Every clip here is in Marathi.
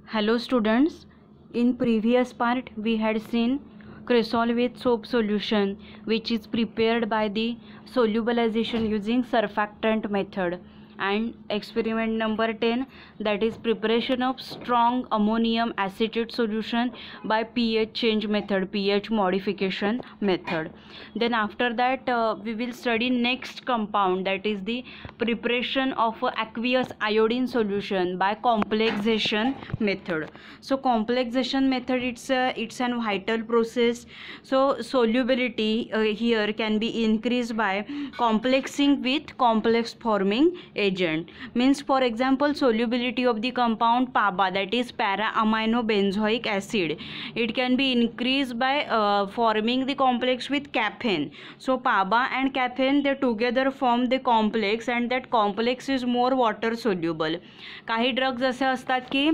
Hello students, in previous part we had seen cresol with soap solution which is prepared by the solubilization using surfactant method, and experiment number 10, that is preparation of strong ammonium acetate solution by pH change method, pH modification method. Then after that we will study next compound, that is the preparation of aqueous iodine solution by complexation method. So complexation method, it's an vital process. So solubility here can be increased by complexing with complex forming agent. Means, for example, solubility of the compound PABA, that is para amino benzoic acid, it can be increased by forming the complex with caffeine. So PABA and caffeine, they together form the complex, and that complex is more water soluble. काही ड्रग्ज असे असतात की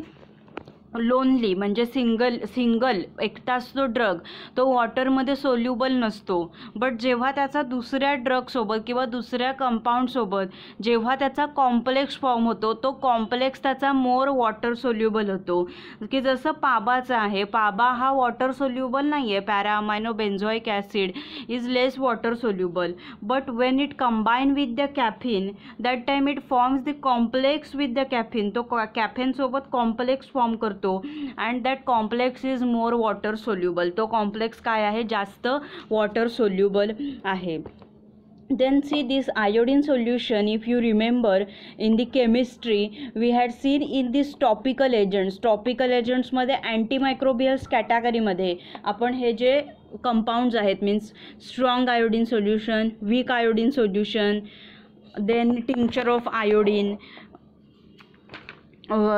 लोनली म्हणजे सिंगल एकटाच तो ड्रग तो वॉटरमध्ये सोल्युबल नसतो, बट जेव्हा त्याचा दुसऱ्या ड्रगसोबत किंवा दुसऱ्या कंपाऊंडसोबत जेव्हा त्याचा कॉम्प्लेक्स फॉर्म होतो, तो कॉम्प्लेक्स त्याचा मोर वॉटर सोल्युबल होतो. की जसं पाबाचा आहे, पाबा हा वॉटर सोल्युबल नाही आहे, para amino benzoic acid is less water soluble, but when it combine with the caffeine that time it forms the complex with the caffeine. तो कॅफिनसोबत कॉम्प्लेक्स फॉर्म करतो, and that complex is more water soluble. तो कॉम्प्लेक्स काय आहे, जास्त वॉटर सोल्युबल आहे. Then see this iodine solution, if you remember in the chemistry we had seen in this topical agents मध्ये antimicrobials category मध्ये आपण हे जे compounds आहेत, means strong iodine solution, weak iodine solution, then tincture of iodine,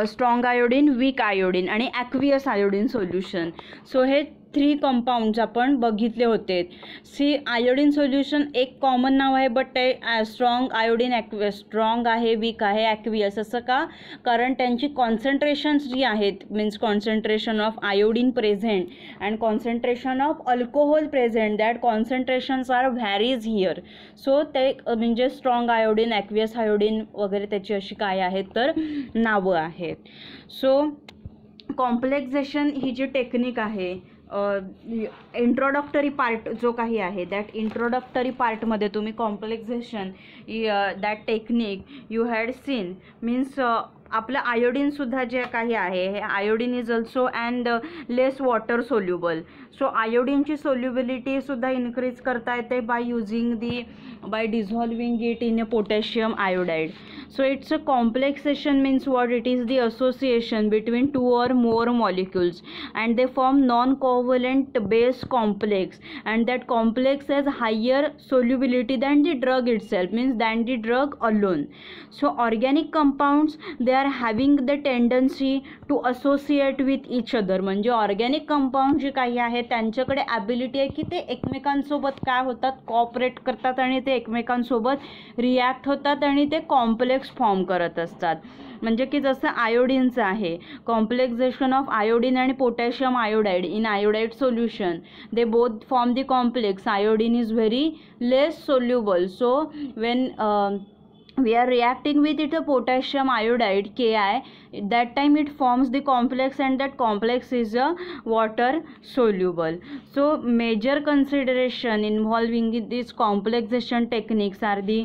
strong iodine, weak iodine आणि ॲक्वियस आयोडीन सोल्युशन. सो हे 3 कंपाऊंड्स आपण बघितले होते. सी आयोडीन सोल्युशन एक कॉमन नाव आहे, बट ते स्ट्रॉंग आयोडीन स्ट्रॉंग आहे, वीक आहे, ॲक्वियस. असं का? कारण त्यांची कॉन्सन्ट्रेशन्स जी आहेत, means concentration of iodine present and concentration of alcohol present, that concentrations are varies here. So ते म्हणजे स्ट्रॉंग आयोडीन, ॲक्वियस आयोडीन वगैरे त्याची अशी काय आहेत तर नावं आहेत. सो कॉम्प्लेक्झेशन ही जी टेक्निक आहे, इंट्रोडक्टरी पार्ट जो काही आहे, दॅट इंट्रोडक्टरी पार्टमध्ये तुम्ही complexation that technique you had seen. Means आपलं आयोडीनसुद्धा जे काही आहे, हे iodine is also and less water soluble. So आयोडीनची सोल्युबिलिटीसुद्धा इन्क्रीज करता येते by dissolving it in a potassium iodide. So it's a complexation, means what it is, the association between 2 or more molecules, and they form non-covalent base complex, and that complex has higher solubility than the drug itself, means than the drug alone. So organic compounds, they are having the tendency to associate with each other. म्हणजे ऑर्गॅनिक कंपाऊंड जे काही आहे त्यांच्याकडे ॲबिलिटी आहे की ते एकमेकांसोबत काय होतात, कॉपरेट करतात आणि ते एकमेकांसोबत रिॲक्ट होतात आणि ते कॉम्प्लेक्स फॉर्म करत असतात. म्हणजे की जसं आयोडीनचं आहे, कॉम्प्लेक्झेशन ऑफ आयोडीन आणि potassium iodide in iodide solution, they both form the complex. Iodine is very less soluble, so when we are reacting with it a potassium iodide Ki, that time it forms the complex, and that complex is a water soluble. So major consideration involving this complexation techniques are the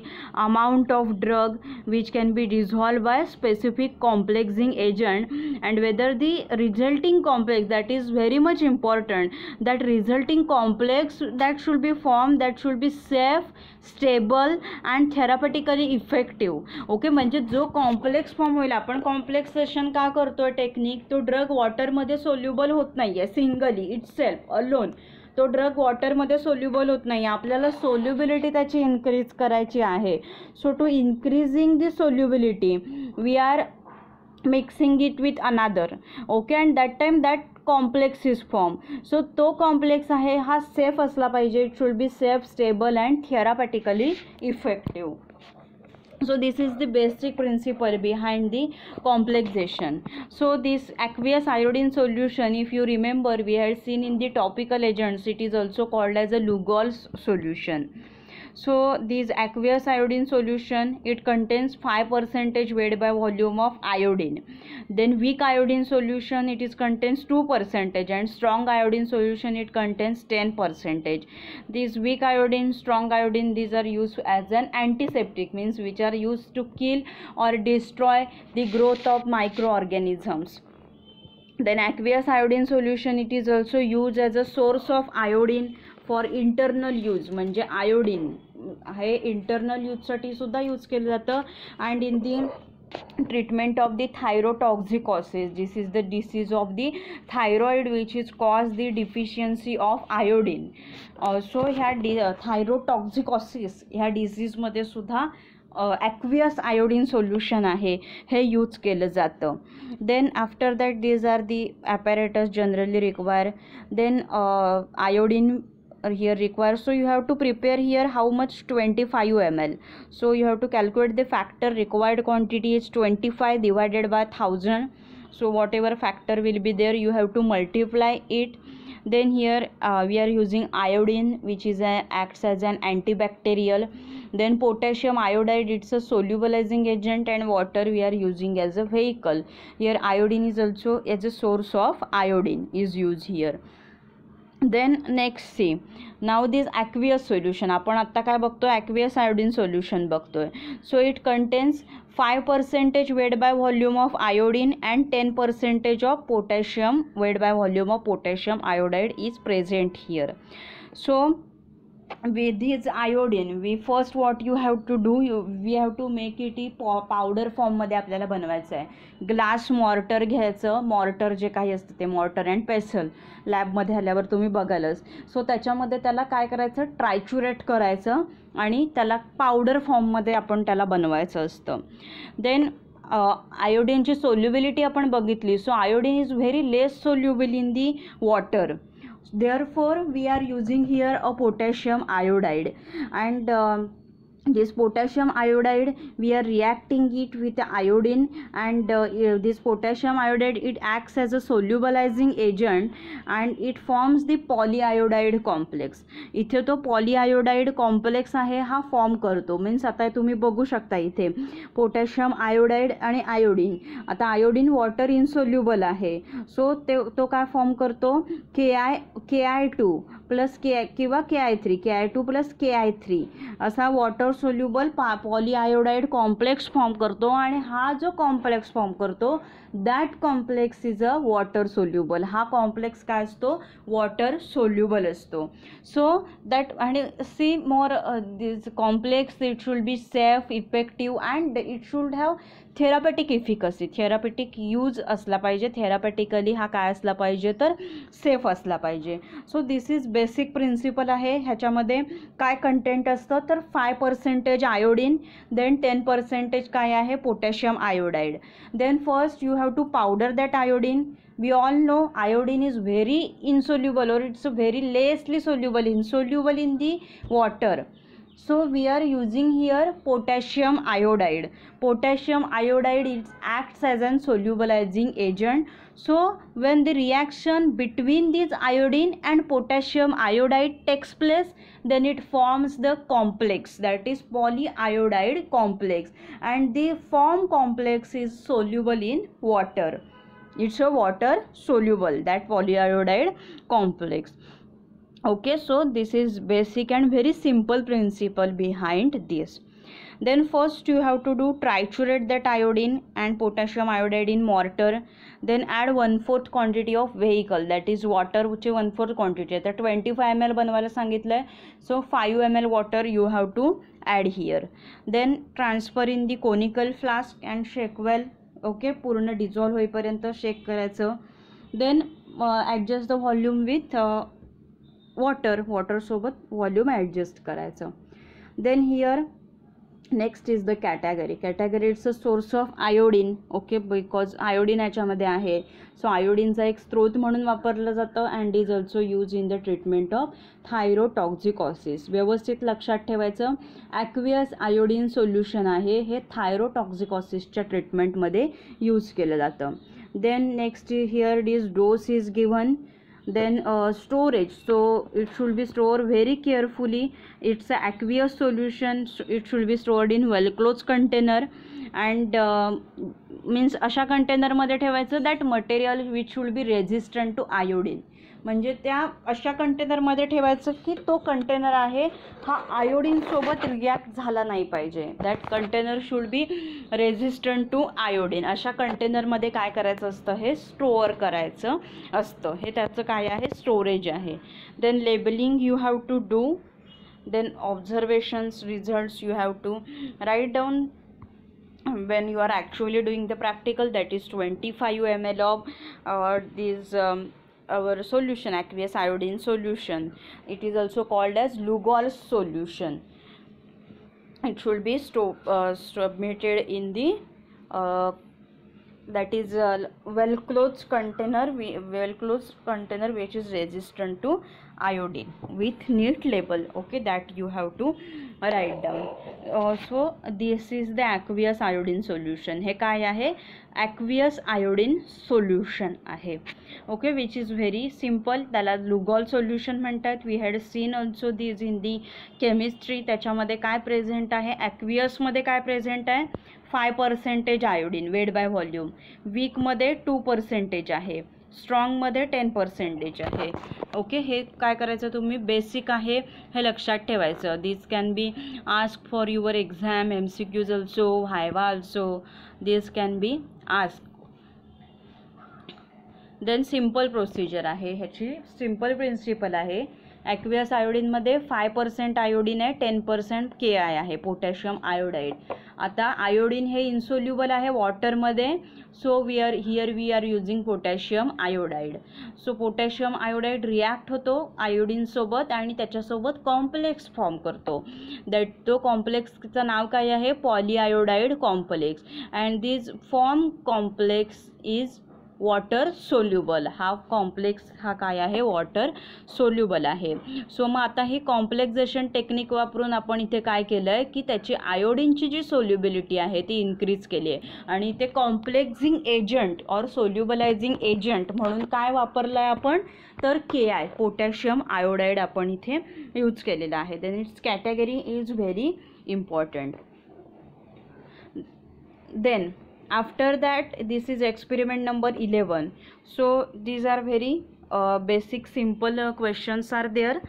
amount of drug which can be dissolved by specific complexing agent, and whether the resulting complex, that is very much important, that resulting complex that should be formed, that should be safe, stable and therapeutically effective. Okay, म्हणजे जो कॉम्प्लेक्स फॉर्म होईल, आपण कॉम्प्लेक्सेशन का करतोय टेक्निक, तो ड्रग वॉटरमध्ये सोल्युबल होत नाही आहे सिंगली इटसेल्फ अलोन. तो ड्रग वॉटरमध्ये सोल्युबल होत नाही, आपल्याला सोल्युबिलिटी त्याची इन्क्रीज करायची आहे. So to increasing the solubility we are mixing it with another. Okay, and that time that complex is form. So तो कॉम्प्लेक्स आहे हा सेफ असला पाहिजे. It should be safe, stable and therapeutically effective. So this is the basic principle behind the complexation. So this aqueous iodine solution, if you remember, we had seen in the topical agents, it is also called as a Lugol's solution. So this aqueous iodine solution, it contains 5% weight by volume of iodine. Then weak iodine solution, it is contains 2%, and strong iodine solution, it contains 10%. These weak iodine, strong iodine, these are used as an antiseptic, means which are used to kill or destroy the growth of microorganisms. Then aqueous iodine solution, it is also used as a source of iodine for internal use, म्हणजे आयोडीन हे इंटरनल यूजसाठी सुद्धा यूज केलं जातं. And in the treatment of the thyrotoxicosis, this is the disease of the thyroid which is caused the deficiency of iodine. So ह्या thyrotoxicosis ह्या डिसीजमध्ये सुद्धा aqueous iodine solution आहे हे यूज केलं जातं. then after that these are the apparatus generally require. then iodine here required, so you have to prepare here how much, 25 ml. so you have to calculate the factor. required quantity is 25 divided by 1000. so whatever factor will be there, you have to multiply it. then here we are using iodine, which is acts as an antibacterial. then potassium iodide, it's a solubilizing agent, and water we are using as a vehicle. here iodine is also as a source of iodine is used here. then next see, now this aqueous solution, आपण आता काय बघतोय, aqueous iodine solution बघतोय. so it contains 5% weight by volume of iodine and 10% of potassium weight by volume of potassium iodide is present here. so with this iodine, we first what you have to do, we have to make it powder फॉर्ममध्ये आपल्याला बनवायचं आहे. ग्लास मॉर्टर घ्यायचं, मॉर्टर जे काही असतं ते मॉर्टर अँड पेसल लॅबमध्ये आल्यावर तुम्ही बघालच. सो त्याच्यामध्ये त्याला काय करायचं, ट्रायच्युरेट करायचं आणि त्याला पावडर फॉर्ममध्ये आपण त्याला बनवायचं असतं. देन आयोडीनची सोल्युबिलिटी आपण बघितली. So iodine is very less soluble in the water. therefore we are using here a potassium iodide, and this potassium iodide, we are reacting it with the iodine, and this potassium iodide, it acts as a solubilizing agent and it forms the polyiodide complex. इथे तो polyiodide complex आहे हा फॉर्म करतो. मीन्स आता तुम्ही बघू शकता इथे पोटॅशियम आयोडाईड आणि आयोडीन. आता आयोडीन वॉटर इनसोल्युबल आहे. सो तो काय फॉर्म करतो, KI2 प्लस किंवा KI3, KI2 प्लस KI3 असा water soluble polyiodide complex form करतो. आणि हा जो कॉम्प्लेक्स फॉर्म करतो that complex is a water soluble. हा कॉम्प्लेक्स काय असतो, वॉटर सोल्युबल असतो. सो दॅट आणि see more this complex, it should be safe, effective and it should have therapeutic efficacy. Therapeutic use असला पाहिजे. थेरापेटिकली हा काय असला पाहिजे, तर सेफ असला पाहिजे. So this is basic principle आहे. ह्याच्यामध्ये काय कंटेंट असतं, तर 5% आयोडीन, देन 10% काय आहे, potassium iodide. Then first you have to powder that iodine. we all know iodine is very insoluble, or it's very lessly soluble, insoluble in the water. so we are using here potassium iodide. potassium iodide, it acts as an solubilizing agent. so when the reaction between this iodine and potassium iodide takes place, then it forms the complex, that is polyiodide complex, and the form complex is soluble in water. It's a water soluble, that polyiodide complex. okay, so this is basic and very simple principle behind this. then first you have to do triturate that iodine and potassium iodide in mortar. then add 1/4 quantity of vehicle, that is water, which is 1/4 quantity. आता 25 ml बनवायला सांगितलंय. so 5 ml water you have to add here. then transfer in the conical flask and shake well. ओके, पूर्ण डिझॉल्व होईपर्यंत शेक करायचं. Then adjust the volume with वॉटरसोबत व्हॉल्यूम ॲडजस्ट करायचं. Then here next is the category. It's a source of iodine. Okay, because iodine याच्यामध्ये आहे. सो आयोडीनचा एक स्रोत म्हणून वापरलं जातं. And is also use in the treatment of thyrotoxicosis. व्यवस्थित लक्षात ठेवायचं, ॲक्वियस आयोडीन सोल्युशन आहे हे थायरोटॉक्झिकॉसिसच्या ट्रीटमेंटमध्ये यूज केलं जातं. Then next here is dose is given. Then storage, so it should be stored very carefully. It's a aqueous solution, it should be stored in well closed container, and means अशा कंटेनरमध्ये ठेवायचं that material which should be resistant to iodine. म्हणजे त्या अशा कंटेनरमध्ये ठेवायचं की तो कंटेनर आहे हा आयोडीनसोबत रिॲक्ट झाला नाही पाहिजे. That container should be resistant to iodine. अशा कंटेनरमध्ये काय करायचं असतं, हे स्टोअर करायचं असतं. हे त्याचं काय आहे, स्टोरेज आहे. Then labelling you have to do. Then observations, results you have to write down when you are actually doing the practical. That is 25 ml of this our solution, aqueous iodine solution. It is also called as Lugol solution. It should be submitted in the that is well closed container which is resistant to iodine with neat label. Okay, that you have to write down. So this is the aqueous iodine solution. हे काय आहे, aqueous iodine solution आहे. Okay, which is very simple. त्याला लुगॉल सोल्युशन म्हणतात. We had seen also this in the chemistry. त्याच्यामध्ये काय प्रेझेंट आहे, ॲक्वियसमध्ये काय प्रेझेंट आहे, 5% आयोडीन वेड बाय व्हॉल्यूम. वीकमध्ये 2% आहे, स्ट्रॉंगमध्ये 10% आहे. ओके, हे काय करायचं तुम्ही, बेसिक आहे, हे लक्षात ठेवायचं. This can be ask for your exam, MCQs also, viva also, this can be ask. Then simple procedure आहे, ह्याची सिम्पल प्रिन्सिपल आहे. ॲक्वियस आयोडीनमध्ये 5% आयोडीन आहे, 10% KI आहे, पोटॅशियम आयोडाईड. आता आयोडीन हे इन्सोल्युबल आहे वॉटरमध्ये. So we are using potassium iodide. So potassium iodide react होतो आयोडीनसोबत आणि त्याच्यासोबत कॉम्प्लेक्स फॉर्म करतो. दॅट तो कॉम्प्लेक्सचं नाव काय आहे, polyiodide complex. And this form complex is water soluble. हा कॉम्प्लेक्स हा काय आहे, वॉटर सोल्युबल आहे. सो मग आता ही कॉम्प्लेक्झेशन टेक्निक वापरून आपण इथे काय केलं आहे की त्याची आयोडीनची जी सोल्युबिलिटी आहे ती इन्क्रीज केली आहे. आणि ते कॉम्प्लेक्झिंग एजंट और सोल्युबलायझिंग एजंट म्हणून काय वापरलं आहे आपण, तर KI, पोटॅशियम आयोडाईड आपण इथे यूज केलेलं आहे. Then its category is very important. Then after that this is experiment number 11. So these are very basic simple questions are there.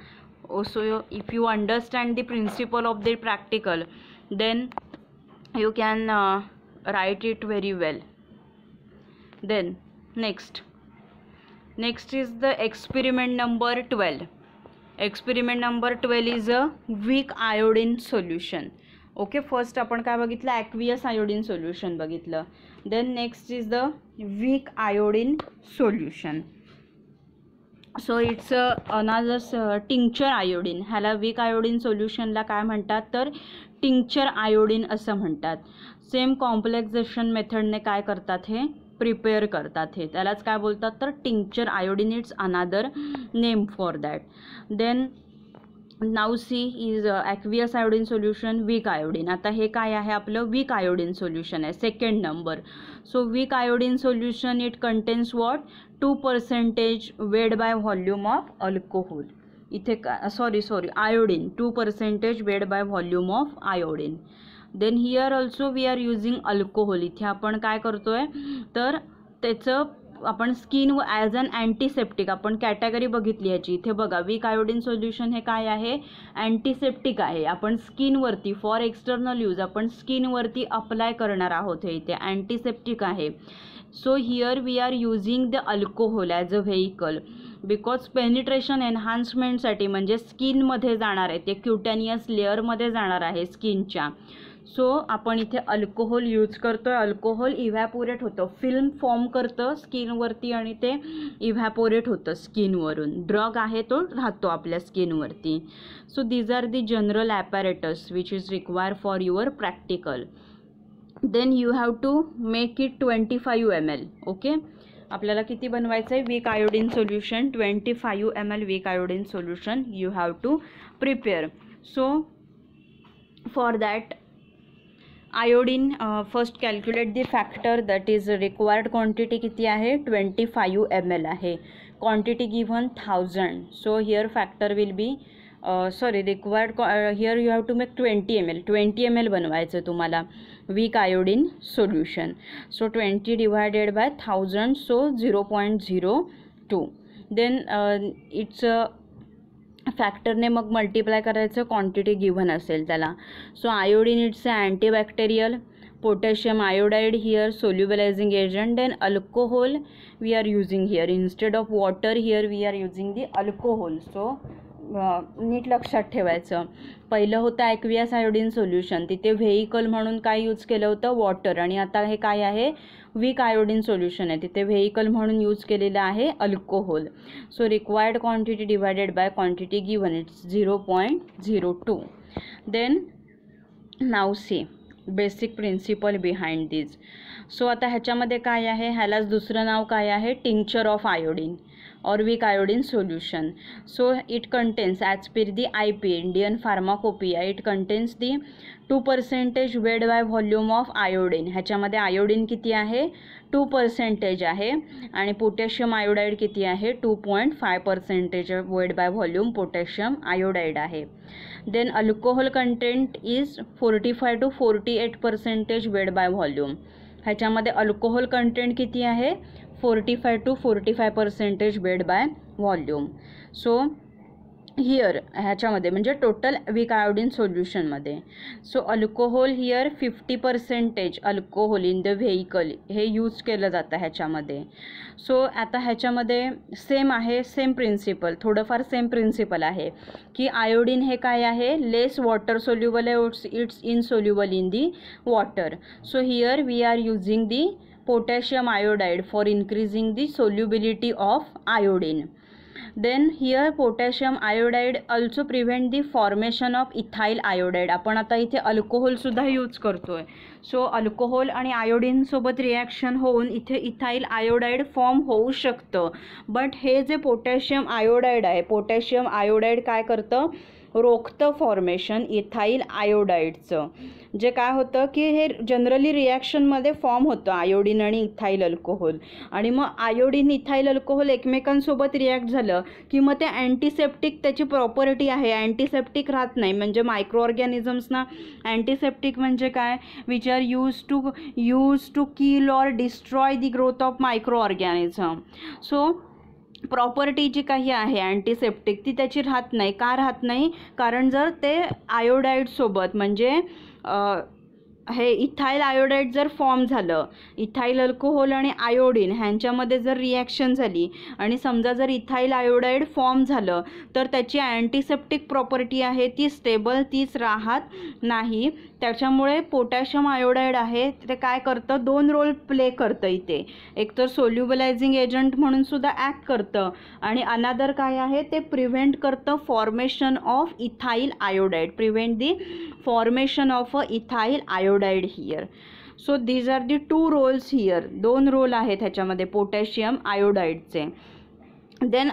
Also if you understand the principle of the practical, then you can write it very well. Then next is the experiment number 12. Experiment number 12 is a weak iodine solution. Okay, first आपण काय बघितलं, ॲक्वियस आयोडीन सोल्युशन बघितलं. Then next is the weak iodine solution. So it's another tincture iodine. ह्याला वीक आयोडीन सोल्युशनला काय म्हणतात, तर टिंक्चर आयोडीन असं म्हणतात. सेम कॉम्प्लेक्झेशन मेथडने काय करतात, हे प्रिपेअर करतात. हे त्यालाच काय बोलतात, तर tincture iodine. It's another name for that. Then now see is aqueous iodine solution, weak iodine. आता हे काय आहे, आपलं वीक आयोडीन सोल्युशन आहे, second number. So weak iodine solution it contains what, 2% weight by volume of alcohol. इथे का sorry iodine, 2% weight by volume of iodine. Then here also we are using alcohol. इथे आपण काय करतोय, तर त्याचं आपण स्किन ॲज अन अँटीसेप्टिक आपण कॅटेगरी बघितली ह्याची. इथे बघा, वीक आयोडीन सोल्युशन हे काय आहे, अँटीसेप्टिक आहे. आपण स्किनवरती फॉर एक्सटर्नल यूज आपण स्किनवरती अप्लाय करणार आहोत. हे इथे अँटीसेप्टिक आहे. So here we are using the alcohol as a vehicle, because penetration एन्हान्समेंटसाठी म्हणजे स्किनमध्ये जाणार आहे, ते क्युटॅनियस लेअरमध्ये जाणार आहे स्किनच्या. सो आपण इथे अल्कोहोल यूज करतो आहे. अल्कोहोल इव्हॅपोरेट होतं, फिल्म फॉर्म करतं स्किनवरती आणि ते इव्हॅपोरेट होतं स्किनवरून. ड्रग आहे तो राहतो आपल्या स्किनवरती. So these are the general apparatus which is require for your practical. Then you have to make it 25 ml. Okay, आपल्याला किती बनवायचं आहे, weak iodine solution 25 ml weak iodine solution you have to prepare. So for that iodine first calculate the factor, that is required quantity किती आहे, 25 ml आहे. quantity given 1000, so here factor will be required here you have to make 20 ml बनवायचं तुम्हाला weak iodine solution. So 20 divided by 1000, so 0.02. then it's फॅक्टरने मग मल्टिप्लाय करायचं क्वांटिटी गिव्हन असेल त्याला. So iodine it's a antibacterial, potassium iodide here solubilising agent, then alcohol we are using here instead of water, here we are using the alcohol. So नीट लक्षात ठेवायचं. पहिलं होतं ॲक्वियस आयोडीन सोल्युशन, तिथे व्हेइकल म्हणून काय यूज केलं होतं, वॉटर, आणि आता हे काय आहे, वीक आयोडीन सोल्युशन आहे, तिथे व्हेइकल म्हणून यूज केलेलं आहे alcohol. So required quantity divided by quantity given it's 0.02. Then now see basic principle behind this. सो आता ह्याच्यामध्ये काय आहे, ह्यालाच दुसरं नाव काय आहे, tincture of iodine or weak iodine solution. So it contains, as per the IP Indian Pharmacopoeia, it contains the 2% weight by volume of iodine. ह्याच्यामध्ये आयोडीन किती आहे, 2% आहे, आणि पोटॅशियम आयोडाईड किती आहे, 2.5% weight by volume potassium iodide आहे. Then alcohol content is 45 to 48% weight by volume. ह्याच्यामध्ये अल्कोहोल कंटेंट किती आहे, 45 to 45% weight by volume. So here ह्याच्यामध्ये म्हणजे टोटल वीक आयोडीन सोल्युशनमध्ये. So alcohol here 50% alcohol in the vehicle हे यूज केलं जातं ह्याच्यामध्ये. सो आता ह्याच्यामध्ये सेम आहे, सेम प्रिन्सिपल, थोडंफार सेम प्रिन्सिपल आहे की आयोडीन हे काय आहे, लेस वॉटर सोल्युबल आहे, it's insoluble in the water. So here we are using the potassium iodide for increasing the solubility of iodine. Then here potassium iodide also prevent the formation of ethyl iodide. आपण आता इथे अल्कोहोल सुद्धा यूज करतोय. सो अल्कोहोल आणि आयोडीन सोबत रिॲक्शन होऊन इथे इथाइल आयोडाईड फॉर्म होऊ शकतं. बट हे जे पोटॅशियम आयोडाईड आहे, पोटॅशियम आयोडाईड काय करतं, रोखतं फॉर्मेशन इथाइल आयोडाईडचं. जे काय होतं की हे जनरली रिॲक्शनमध्ये फॉर्म होतं आयोडीन आणि इथाइल अल्कोहोल, आणि मग आयोडीन इथाइल अल्कोहोल एकमेकांसोबत रिॲक्ट झालं की मग ते अँटीसेप्टिक त्याची प्रॉपर्टी आहे, अँटीसेप्टिक राहत नाही. म्हणजे मायक्रो ऑर्गॅनिझम्सना अँटीसेप्टिक म्हणजे काय, which are use to kill or destroy the growth of micro organism. So property जी काही आहे अँटीसेप्टिक ती त्याची राहत नाही. का राहत नाही, कारण जर ते आयोडाईडसोबत म्हणजे हे इथाइल आयोडाईड जर फॉर्म झालं, इथाइल अल्कोहोल आणि आयोडीन ह्यांच्यामध्ये जर रिॲक्शन झाली आणि समजा जर इथाइल आयोडाईड फॉर्म झालं तर त्याची अँटीसेप्टिक प्रॉपर्टी आहे ती स्टेबल, तीच राहत नाही. त्याच्यामुळे पोटॅशियम आयोडाईड आहे ते काय करतं, दोन रोल प्ले करतं इथे. एक तर सोल्युबलायझिंग एजंट म्हणून सुद्धा ॲक्ट करतं, आणि अनादर काय आहे, ते प्रिव्हेंट करतं formation of ethyl iodide, prevent the formation of a ethyl iodide here. So these are the two roles here, दोन रोल आहेत ह्याच्यामध्ये पोटॅशियम आयोडाईडचे. Then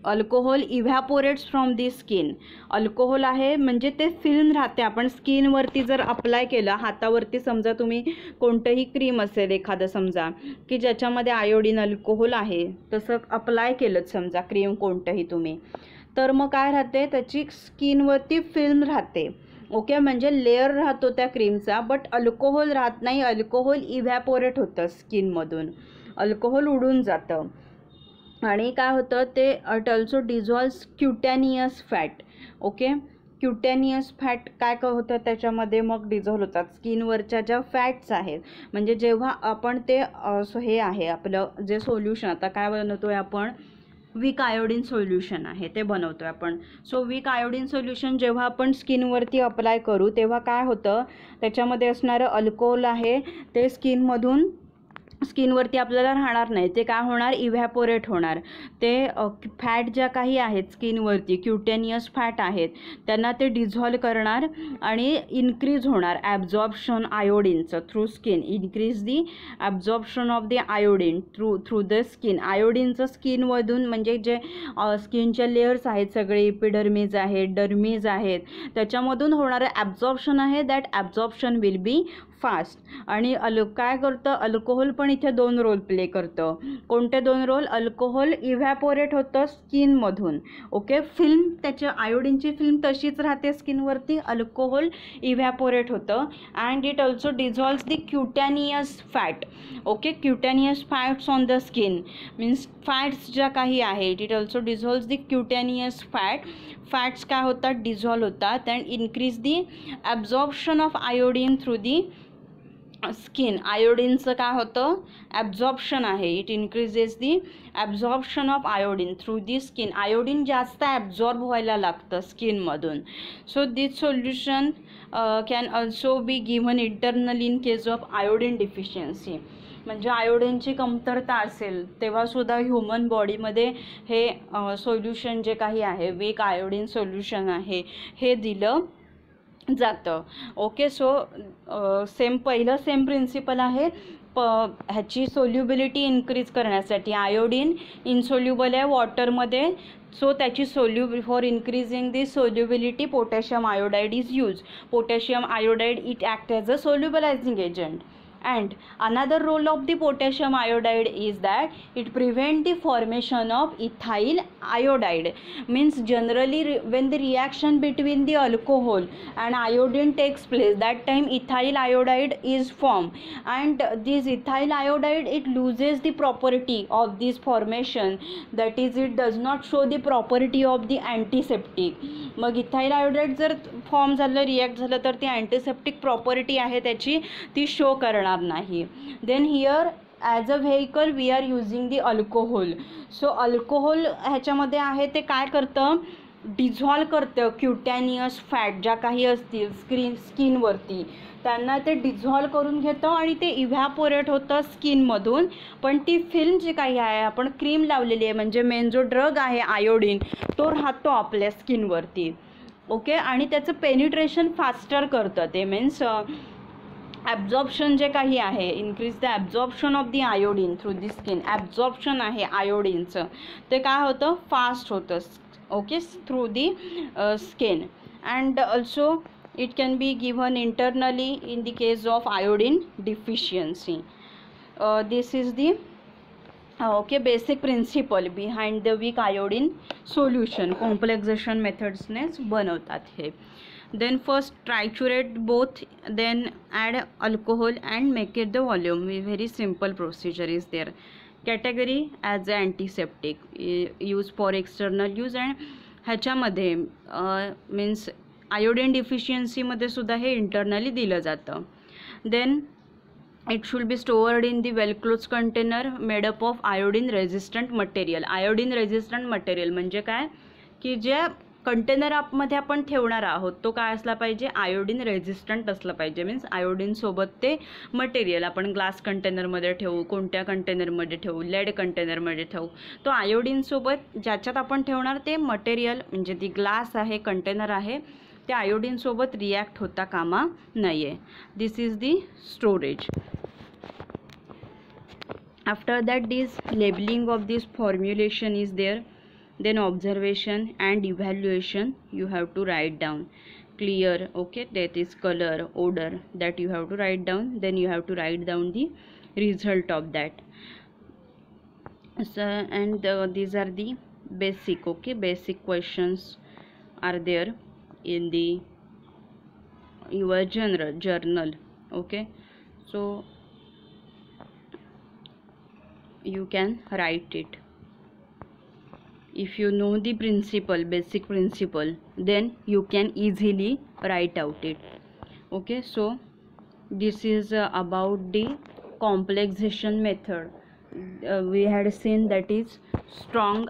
alcohol evaporates from the skin. Alcohol आहे म्हणजे ते फिल्म राहते, आपण स्किनवरती जर अप्लाय केलं, हातावरती समजा तुम्ही कोणतंही क्रीम असेल एखादं समजा की ज्याच्यामध्ये आयोडीन अल्कोहोल आहे, तसं अप्लाय केलं समजा क्रीम कोणतंही तुम्ही, तर मग काय राहते, त्याची स्किनवरती फिल्म राहते. ओके, म्हणजे लेअर राहतो त्या क्रीमचा, बट अल्कोहोल राहत नाही. अल्कोहोल इव्हॅपोरेट होतं स्किनमधून, अल्कोहोल उडून जातं. आणि काय होतं ते it also dissolves cutaneous fat. Okay, cutaneous fat काय होतं त्याच्यामध्ये मग डिझॉल्व होतात स्किनवरच्या ज्या फॅट्स आहेत. म्हणजे जेव्हा आपण ते हे आहे आपलं जे सोल्युशन आता काय बनवतोय आपण, वीक आयोडीन सोल्युशन आहे ते बनवतोय आपण. सो वीक आयोडीन सोल्युशन जेव्हा आपण स्किनवरती अप्लाय करू तेव्हा काय होतं, त्याच्यामध्ये असणारं अल्कोहोल आहे ते स्किनवरती आपल्याला राहणार नाही, ते काय होणार, इव्हॅपोरेट होणार. ते फॅट ज्या काही आहेत स्किनवरती, क्युटेनियस फॅट आहेत, त्यांना ते डिझॉल्व करणार आणि इन्क्रीज होणार ॲब्झॉर्प्शन आयोडीनचं through skin. Increase the absorption of the iodine through the skin. आयोडीनचं स्किनमधून म्हणजे जे स्किनच्या लेयर्स आहेत सगळे, इपिडर्मीज आहेत, डर्मीज आहेत, त्याच्यामधून होणारं ॲब्झॉर्प्शन आहे, that absorption will be fast. आणि काय करतं, अल्कोहोल पण इथे 2 रोल प्ले करतं. कोणते 2 रोल? अल्कोहोल इव्हॅपोरेट होतं स्किनमधून. ओके, फिल्म त्याच्या आयोडीनची फिल्म तशीच राहते स्किनवरती, अल्कोहोल इव्हॅपोरेट होतं. And it also dissolves the cutaneous fat. Okay, cutaneous fats on the skin means fats ज्या काही आहेत, it also dissolves the cutaneous fat. Fats काय होतात? डिझॉल्व होतात. And increase the absorption of iodine through the skin. आयोडीनचं काय होतं? ॲब्झॉर्प्शन आहे. It increases the absorption of iodine through the skin. Iodine जास्त ॲब्झॉर्ब व्हायला लागतं स्किनमधून. So this solution can also be given internally in case of iodine deficiency. म्हणजे आयोडीनची कमतरता असेल तेव्हासुद्धा ह्युमन बॉडीमध्ये हे सोल्युशन जे काही आहे, वीक आयोडीन सोल्युशन आहे, हे दिलं जातं. ओके, सो पहिलं सेम प्रिन्सिपल आहे. ह्याची सोल्युबिलिटी इन्क्रीज करण्यासाठी आयोडीन इनसोल्युबल आहे वॉटरमध्ये, सो त्याची for increasing the solubility potassium iodide is use. Potassium iodide it act as a solubilizing agent. And another role of the potassium iodide is that it prevent the formation of ethyl iodide. Means generally when the reaction between the alcohol and iodine takes place, that time ethyl iodide is formed, and this ethyl iodide, it loses the property of this formation, that is it does not show the property of the antiseptic. मग इथाइल आयोडाईड जर फॉर्म झालं, रिॲक्ट झालं, तर ती अँटीसेप्टिक प्रॉपर्टी आहे त्याची, ती शो करणार नाही. Then here as a vehicle we are using the alcohol. So alcohol ह्याच्यामध्ये आहे ते काय करतं? डिझॉल्व करतं क्युटॅनियस फॅट ज्या काही असतील स्किनवरती, त्यांना ते डिझॉल्व करून घेतं आणि ते इव्हॅपोरेट होतं स्किनमधून. पण ती फिल्म जी काही आहे, आपण क्रीम लावलेली आहे, म्हणजे मेन जो ड्रग आहे आयोडीन, तो राहतो आपल्या स्किनवरती. ओके, आणि त्याचं पेनिट्रेशन फास्टर करतं ते. मीन्स ॲब्झॉर्प्शन जे काही आहे, increase the absorption of the iodine through the skin. Absorption आहे आयोडीनचं, ते काय होतं? फास्ट होतं. Okay, through the skin. And also it can be given internally in the case of iodine deficiency. This is the basic principle behind the weak iodine solution. Complexation methods ने बनवतात हे. Then first triturate both, then add alcohol and make it the volume. Very simple procedure is there. Category as a antiseptic, use for external use. and ह्याच्यामध्ये means आयोडीन डिफिशियन्सीमध्ये सुद्धा हे इंटरनली दिलं जातं. Then it should be stored in the well close container made up of iodine resistant material. Iodine resistant material म्हणजे काय? की जे कंटेनर आपमध्ये आपण ठेवणार आहोत तो काय असला पाहिजे? आयोडीन रेझिस्टंट असलं पाहिजे. मीन्स आयोडीनसोबत ते मटेरियल आपण ग्लास कंटेनरमध्ये ठेवू, कोणत्या कंटेनरमध्ये ठेवू, लेड कंटेनरमध्ये ठेवू, तो आयोडीनसोबत ज्याच्यात आपण ठेवणार ते मटेरियल म्हणजे ती ग्लास आहे, कंटेनर आहे, ते आयोडीनसोबत रिॲक्ट होता कामा नये. This is the storage. After that this labelling of this formulation is there. Then observation and evaluation you have to write down clear. Okay, that is color, odor, that you have to write down. Then you have to write down the result of that. So and these are the basic, okay, basic questions are there in the your journal. Okay, so you can write it. If you know the principle, basic principle, then you can easily write out it. Okay, so this is about the complexation method. We had seen that is strong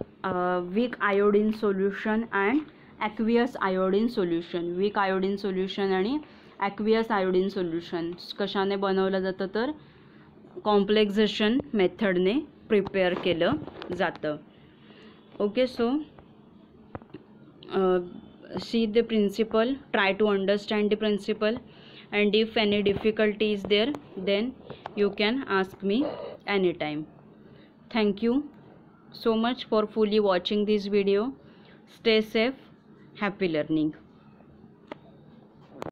weak iodine solution and aqueous iodine solution. Weak iodine solution आणि aqueous iodine solution कशाने बनवलं जातं? तर कॉम्प्लेक्झेशन मेथडने प्रिपेअर केलं जातं. Okay, so see the principle, try to understand the principle, and if any difficulty is there, then you can ask me anytime. Thank you so much for fully watching this video. Stay safe, happy learning.